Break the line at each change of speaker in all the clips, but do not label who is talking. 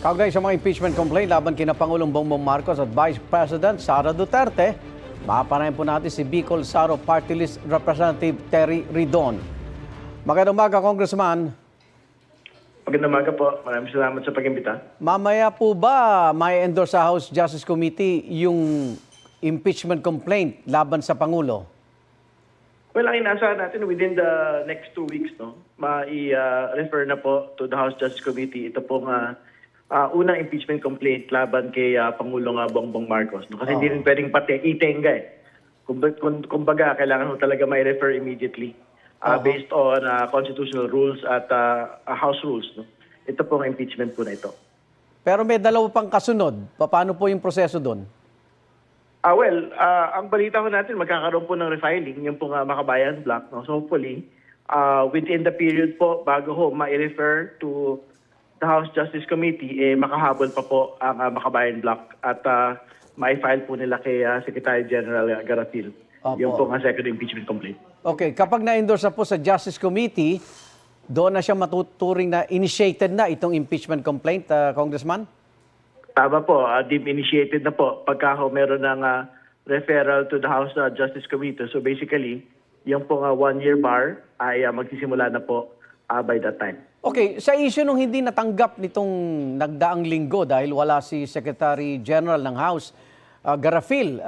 Kaugnay sa mga impeachment complaint laban kina Pangulong Bongbong Marcos at Vice President Sara Duterte, mapapanayan po natin si Bicol Saro Party List Representative Terry Ridon. Magandang umaga, Congressman.
Magandang umaga po. Maraming salamat sa pag-imbita.
Mamaya po ba may endorse sa House Justice Committee yung impeachment complaint laban sa Pangulo?
Well, ang inaasahan natin within the next 2 weeks, no, mai-refer na po to the House Justice Committee ito pong unang impeachment complaint laban kay Pangulong Bongbong Marcos. No? Kasi hindi rin pwedeng itenga eh. Kumbaga, kailangan mo talaga mai-refer immediately based on constitutional rules at House rules. No? Ito pong impeachment po na ito.
Pero may dalawa pang kasunod. Paano po yung proseso doon?
Ang balita ko natin, magkakaroon po ng refiling, yung pong Makabayan Block. No? So hopefully, within the period po, bago ho ma-refer to the House Justice Committee, makahabol pa po ang Makabayan Block at ma-file po nila kay Secretary General Garapil yung pong second impeachment complaint.
Okay, kapag na-endorse na po sa Justice Committee, doon na siya matuturing na initiated na itong impeachment complaint, Congressman?
Tama po, deemed initiated na po pagka meron ng referral to the House Justice Committee. So basically, yung pong 1-year bar ay magsisimula na po by that time.
Okay, sa issue nung hindi natanggap nitong nagdaang linggo dahil wala si Secretary General ng House, Garapil,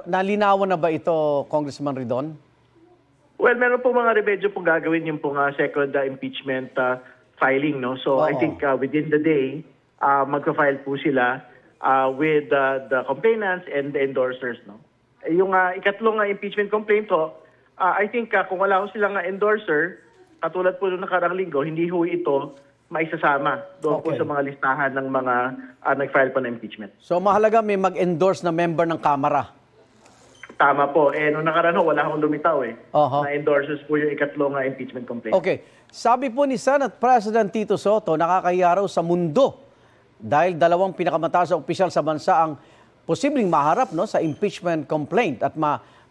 nalinawan na ba ito, Congressman Ridon?
Well, meron po mga remedyo pong gagawin yung pong second impeachment filing. No? So I think within the day, magpa-file po sila with the complainants and the endorsers. No? Yung ikatlong impeachment complaint po, I think kung wala ko silang endorser, katulad po nung nakarang linggo, hindi ho ito maisasama doon po sa mga listahan ng mga nag-file po ng impeachment.
So mahalaga may mag-endorse na member ng Kamara.
Tama po. Nung nakaraan ho, wala akong lumitaw na endorsers po yung ikatlong impeachment complaint.
Okay. Sabi po ni Senate President Tito Soto, nakakahiya raw sa mundo dahil dalawang pinakamataas na opisyal sa bansa ang posibleng maharap sa impeachment complaint at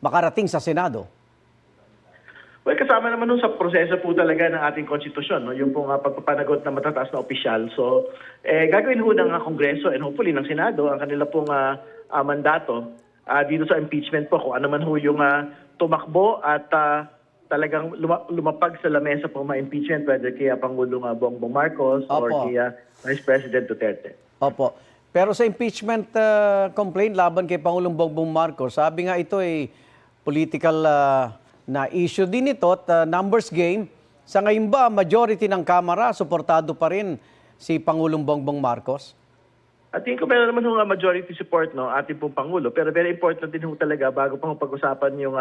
makarating sa Senado.
Well, kasama naman nun sa proseso po talaga ng ating konstitusyon, no? Yung pong pagpapanagot ng matataas na opisyal. So, gagawin ho ng Kongreso and hopefully ng Senado ang kanila pong mandato dito sa impeachment po. Kung ano man ho yung tumakbo at talagang lumapag sa lamesa po ma-impeachment, whether kay Pangulong Bongbong Marcos or kay Vice President Duterte.
Opo. Pero sa impeachment complaint laban kay Pangulong Bongbong Marcos, sabi nga ito ay political na issue din ito at numbers game. Sa ngayon ba, majority ng Kamara, suportado pa rin si Pangulong Bongbong Marcos?
At tingin ko meron naman yung majority support, no, ating pong Pangulo. Pero very important din ho talaga bago pa pag-usapan yung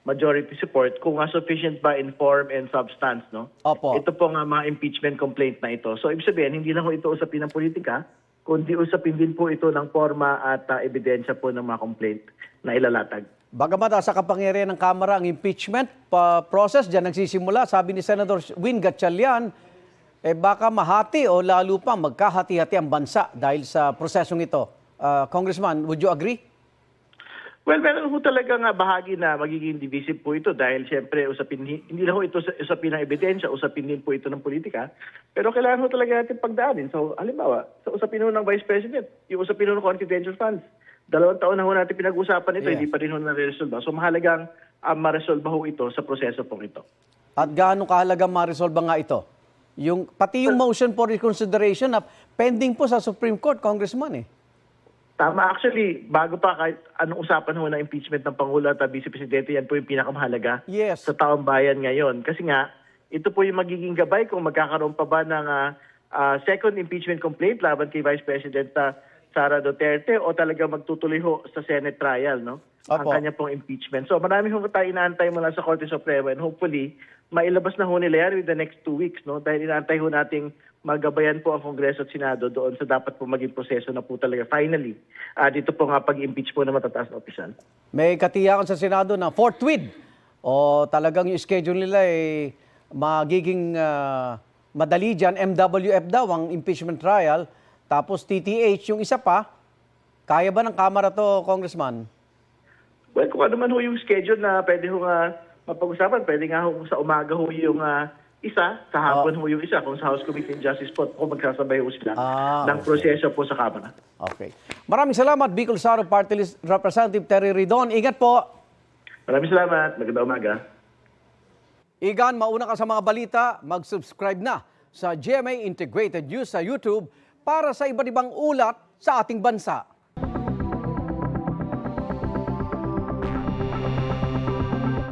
majority support kung sufficient ba in form and substance. No?
Opo.
Ito pong mga impeachment complaint na ito. So ibig sabihin, hindi lang ho ito usapin ng politika, kundi usapin din po ito ng forma at ebidensya po ng mga complaint na ilalatag.
Bagamat sa kapangyarihan ng Kamara ang impeachment process, dyan nagsisimula, sabi ni Senator Win Gatchalian, baka mahati o lalo pa magkahati-hati ang bansa dahil sa prosesong ito. Congressman, would you agree?
Well, meron po talaga bahagi na magiging divisive po ito dahil siyempre hindi na ho ito usapin ng ebidensya, usapin din po ito ng politika. Pero kailangan ho talaga natin pagdaanin. So, halimbawa, sa usapin ho ng Vice President, yung usapin ho ng confidential funds, 2 taon na ho natin pinag-usapan ito, hindi pa rin ho na-resolve. So mahalagang ma-resolve ho ito sa proseso pong ito. At
gaano kahalagang ma-resolve nga ito? Pati yung motion for reconsideration na pending po sa Supreme Court, Congressman
Tama. Actually, bago pa kahit anong usapan ho ng impeachment ng Pangulo at Vice Presidente, yan po yung pinakamahalaga sa taong bayan ngayon. Kasi nga, ito po yung magiging gabay kung magkakaroon pa ba ng second impeachment complaint laban kay Vice President Sara Duterte o talaga magtutuloy ho sa Senate trial, no? Ang kanya pong impeachment. So marami ho tayo inaantay mula sa Korte Suprema and hopefully mailabas na ho nila yan within the next 2 weeks, no? Dahil inaantay ho nating magabayan po ang Kongreso at Senado doon sa dapat po maging proseso na po talaga finally dito po nga pag-impeach po ng matataas na opisyal.
May katiyakan sa Senado na forthwith o talagang yung schedule nila magiging madali dyan, MWF daw ang impeachment trial. Tapos TTH, yung isa pa, kaya ba ng Kamara to, Congressman?
Well, kung ano man ho yung schedule na pwede ho mapag-usapan, pwede nga ho sa umaga ho yung isa, sa hapon ho yung isa, kung sa House Committee on Justice po, kung magsasabay ho sila ng proseso po sa Kamara.
Okay. Maraming salamat, Bicol Saro Party List Representative Terry Ridon. Ingat po.
Maraming salamat. Magandang umaga.
Igan, mauna ka sa mga balita, mag-subscribe na sa GMA Integrated News sa YouTube para sa iba't ibang ulat sa ating bansa.